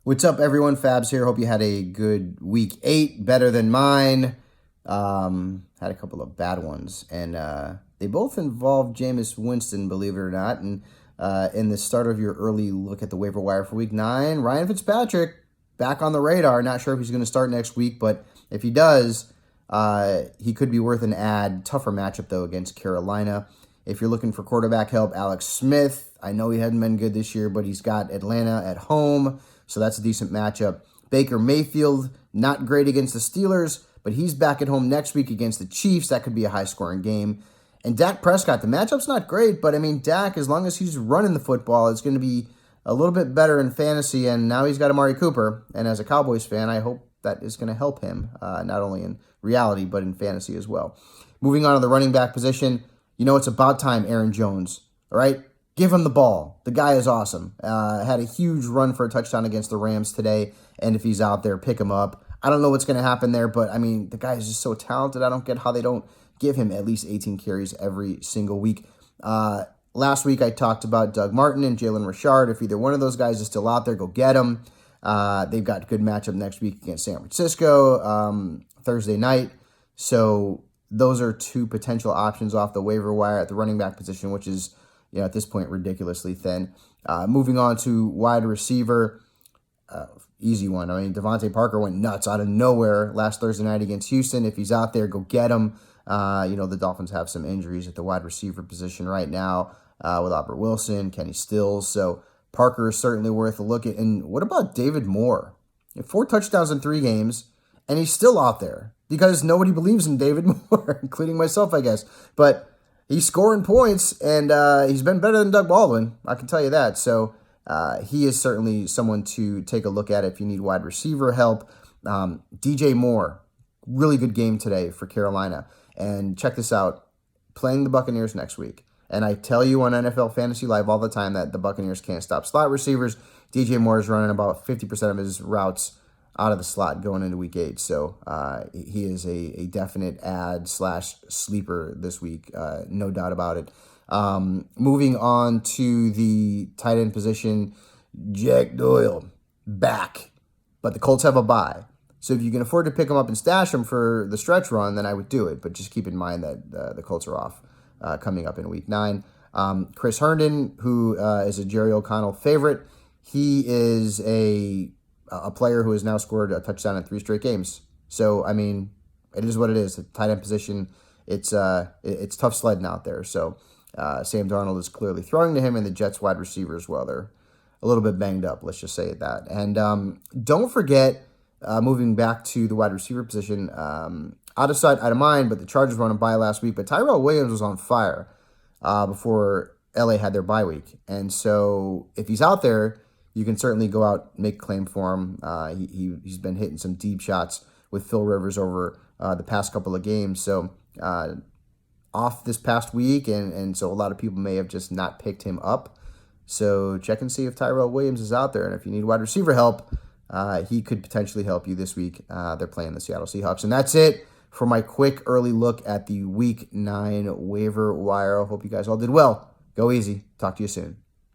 What's up, everyone? Fabs here. Hope you had a good week 8, better than mine. Had a couple of bad ones, and they both involved Jameis Winston, believe it or not. And in the start of your early look at the waiver wire for week 9, Ryan Fitzpatrick back on the radar. Not sure if he's going to start next week, but if he does, he could be worth an ad. Tougher matchup, though, against Carolina. If you're looking for quarterback help, Alex Smith. I know he hadn't been good this year, but he's got Atlanta at home, so that's a decent matchup. Baker Mayfield, not great against the Steelers, but he's back at home next week against the Chiefs. That could be a high-scoring game. And Dak Prescott, the matchup's not great, but I mean, Dak, as long as he's running the football, it's going to be a little bit better in fantasy, and now he's got Amari Cooper. And as a Cowboys fan, I hope that is going to help him, not only in reality, but in fantasy as well. Moving on to the running back position, it's about time, Aaron Jones, all right? Give him the ball. The guy is awesome. Had a huge run for a touchdown against the Rams today, and if he's out there, pick him up. I don't know what's going to happen there, but, I mean, the guy is just so talented. I don't get how they don't give him at least 18 carries every single week. Last week, I talked about Doug Martin and Jalen Richard. If either one of those guys is still out there, go get them. They've got a good matchup next week against San Francisco, Thursday night. So those are two potential options off the waiver wire at the running back position, which is, at this point, ridiculously thin. Moving on to wide receiver, easy one. I mean, Devontae Parker went nuts out of nowhere last Thursday night against Houston. If he's out there, go get him. The Dolphins have some injuries at the wide receiver position right now with Albert Wilson, Kenny Stills. So Parker is certainly worth a look at. And what about David Moore? 4 touchdowns in 3 games, and he's still out there because nobody believes in David Moore, including myself, I guess. But he's scoring points, and he's been better than Doug Baldwin, I can tell you that. So he is certainly someone to take a look at if you need wide receiver help. DJ Moore, really good game today for Carolina. And check this out, playing the Buccaneers next week. And I tell you on NFL Fantasy Live all the time that the Buccaneers can't stop slot receivers. DJ Moore is running about 50% of his routes out of the slot going into week 8. So he is a definite ad/sleeper this week, no doubt about it. Moving on to the tight end position, Jack Doyle back, but the Colts have a bye. So if you can afford to pick him up and stash him for the stretch run, then I would do it. But just keep in mind that the Colts are off coming up in week 9. Chris Herndon, who is a Jerry O'Connell favorite, he is a player who has now scored a touchdown in 3 straight games. So, I mean, it is what it is. The tight end position, it's tough sledding out there. So Sam Darnold is clearly throwing to him, and the Jets wide receiver as well. They're a little bit banged up, let's just say that. And don't forget, moving back to the wide receiver position, out of sight, out of mind, but the Chargers were on a bye last week, but Tyrell Williams was on fire before LA had their bye week. And so if he's out there, you can certainly go out, make a claim for him. He's been hitting some deep shots with Phil Rivers over the past couple of games. So off this past week, and so a lot of people may have just not picked him up. So check and see if Tyrell Williams is out there. And if you need wide receiver help, he could potentially help you this week. They're playing the Seattle Seahawks. And that's it for my quick early look at the Week 9 waiver wire. I hope you guys all did well. Go easy. Talk to you soon.